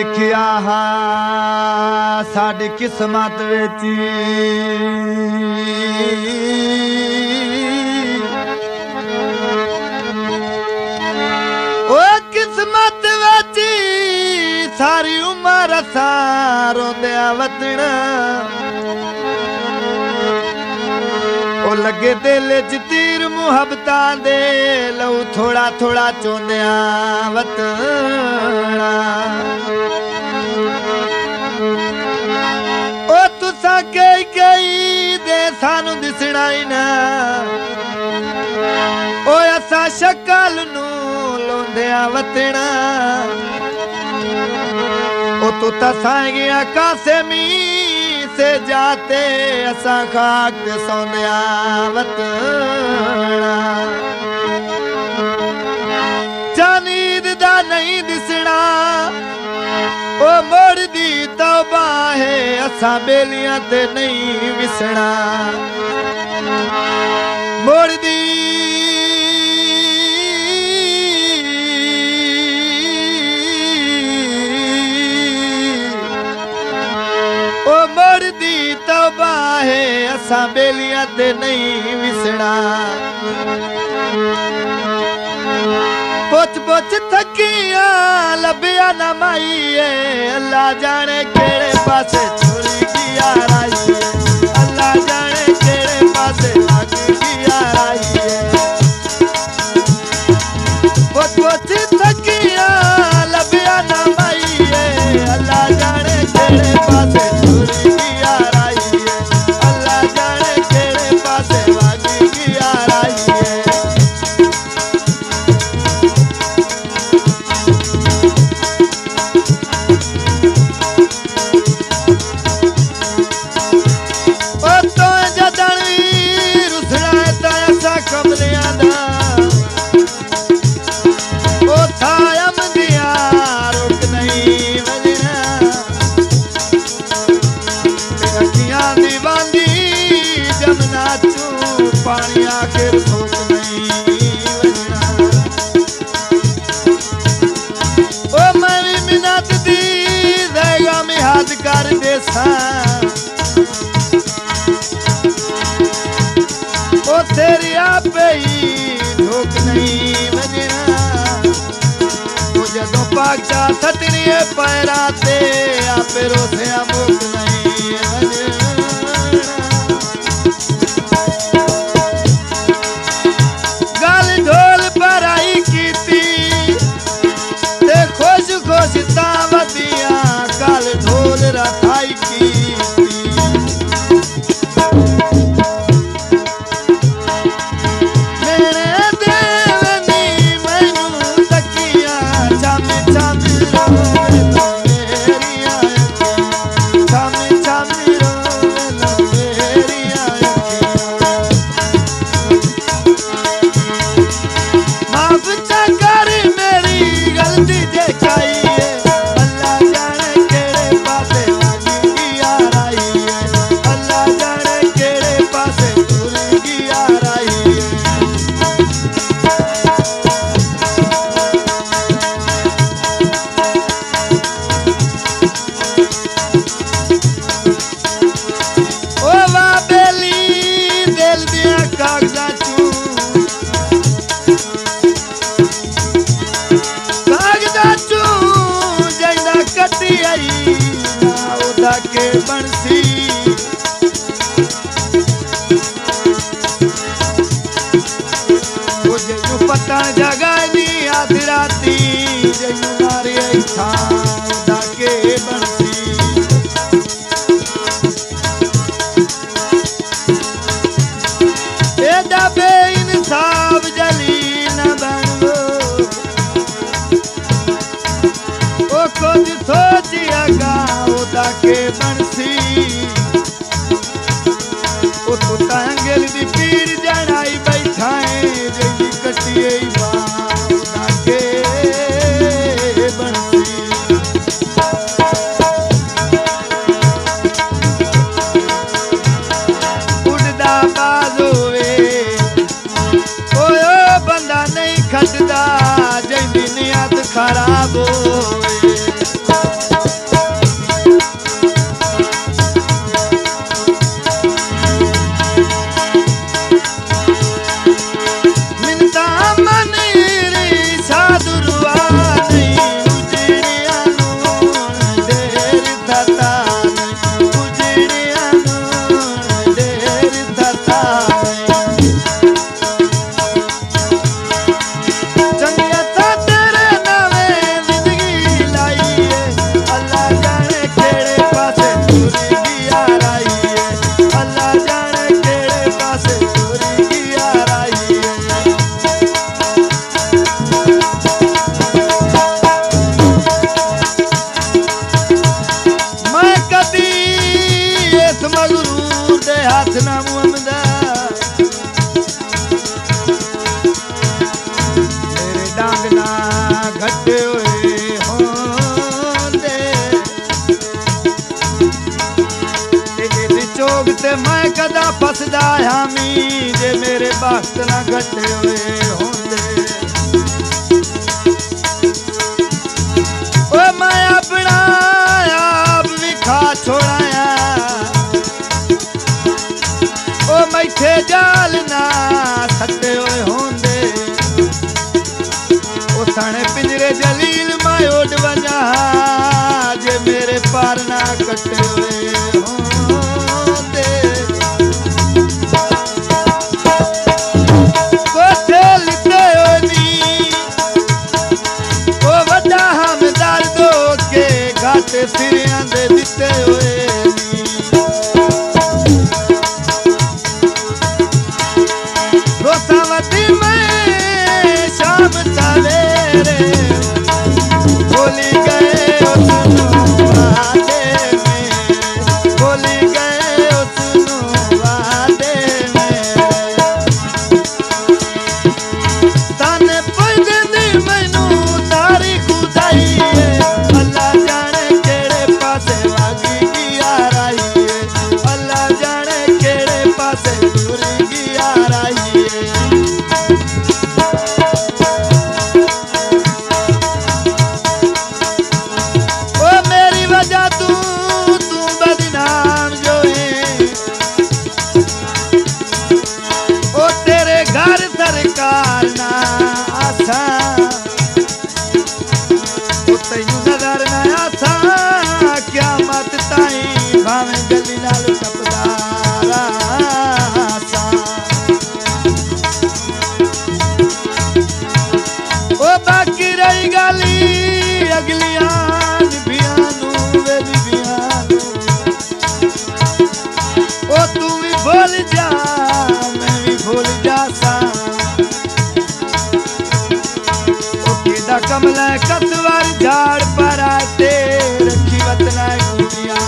लिखिया हा साडी किस्मत विच ओ किस्मत विच सारी उम्र असां रोंदिया वतन ओ लगे दिल च तीर मुहब्बतां दे लहू थोड़ा थोड़ा चोंदिया वतन ओ तुसा कई कई दे सानू दिसना ही ना ओ असा शक्ल नू लोंदिया वतन ओ तू तसाएगिया कासेमी से जाते असा खाक ते सोंदिया वतन चानीद दा नहीं दिसना ओ मोड़ दी तौबा है असा बेलियां ते नहीं विसना मोड़ दी ओ मोड़ दी तौबा है असा बेलियां ते नहीं विसना पुछ पुछ थकिया लभिया ना माईए अल्लाह जाने केड़े पासे छोड़ी गया राई अल्लाह जाने केड़े पासे लग गया राई पुछ पुछ थकिया लभिया ना माईए अल्लाह जाने केड़े पासे छोड़ी गया राई अल्लाह जाने केड़े पासे लग गया राई पानी आखिर थोक नहीं ओ मैं भी मिन्नत दी देगा में हाथ कर देसा ओ तेरी आपे ही थोक नहीं वजना ओ जदों पाक जा सतनी पैरा ते आपे रोसे मुक नहीं वजना वदिया कल ढोल रखाई की मेरे देवनी मैनू तकिया छम छम रोवे मेरी आँखियाँ छम छम रोवे मेरी आँखियाँ माफ कर मेरी गलती जे खाई के बंसी ओ जयू पता जगानी आधी राती जयू मारे था उदा के बंसी एदा बेइंसाफ जली न बनो ओ कुछ सोचिया गा उदा के बंसी ओ तो तांगल दी पीर जनाई बैठा है जई कटिए उदा के बंसी उड़दा बाज होवे ओ बंदा नहीं खटदा जई दी नियत खराब होवे घटे होए होंदे इहदी चोग ते मैं कदा फसदा हामी जे मेरे वक्त ना घटे होए होंदे ओ मैं अपना आप भी खा छोड़ाया ओ मैथे जाल ना सटे होए होंदे ओ थाने पिंजरे जलील मैं उड़ वजा जे मेरे पार ना कटे होए होंदे कोठे लिते होनी ओ वड्डा हमदार दो के घाटे सिरियां दे दिते होए रोसावती में शाम सवेरे बोली गए उसनु वादे में बोली गए उसनु वादे में ताने पैदे दी मैनू तारी खुदाई अल्लाह जाने केड़े पासे वागी गिया राई अल्लाह जाने केड़े पासे टुरी गिया राई सरकार ना आसा ओ तैनू नजर ना आसा क्या मत ताई भावे गली नाल टपदारा आसा ओ बाकी रही गली अगलियां बियानू वे बियानू ओ तू भी भूल जा मैं भी भूल जासा कमला कतवार झाड़ पर आते रखी वतना गुड़िया